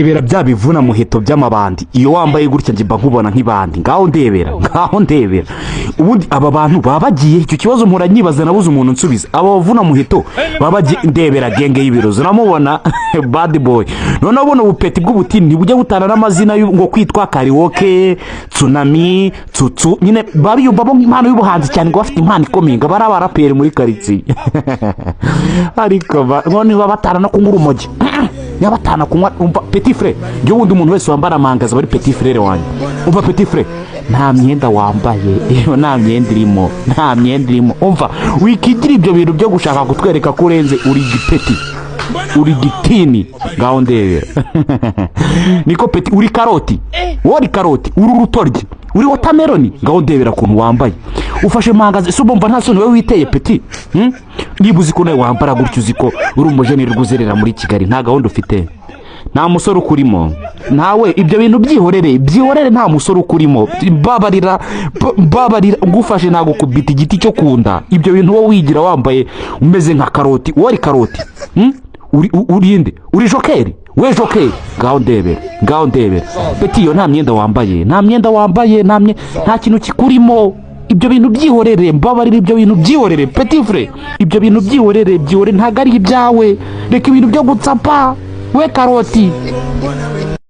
ibera bya bivuna muheto by'amabandi iyo wambaye gutya njye mba nkubona nk'ibandi ngaho ndebera ubundi aba bantu baba bagiye icyo kibazo mpora nyibaza nabuze umuntu nsubiza aba bavuna muheto baba bagiye ndebera genge y'ibirozo namubona bad boy none ubona ubupeti bw'ubutini ntibujya butana n'amazina ngo kwitwa karaoke tsunami tsutsu nyine bari babo impano y'ubuhanzi cyane ngo bafite impano ikomeye ngo bari abaraperi muri karitsiye ariko none baba batana no kunyura umogi yabatana kunywa umva petit frère ngiye wundi umuntu wese wambara mangaza bari petit frère wanjye umva petit frère nta myenda wambaye iyo nta myenda irimo umva wikigira ibyo bintu byo gushaka kutwereka ko urenze uri gipeti uri gitini ngaho ndebera niko peti uri karoti uri urutoryi uri watermelon ngaho ndebera kuntu wambaye ufashe mangaza se ubumva nta soni wewe witeye peti nibuzi ko nawe wambara gutyo uziko uri umujeneri rwuzerera muri Kigali nta gahunda ufite nta musore ukurimo nawe ibyo bintu byihorere nta musore ukurimo babarira ngufashe nago kubita igiti cyo kunda ibyo bintu wowe wigira wambaye umeze nka karoti wari karoti urinde uri jokeri we jokeri ngaho ndebera peti yo nta myenda wambaye nta kintu kikurimo ibyo bintu byihorere mbabarira ibyo bintu byihorere petit frère ibyo bintu byihorere ntago ari ibyawe reka ibintu byo gutsapa we karoti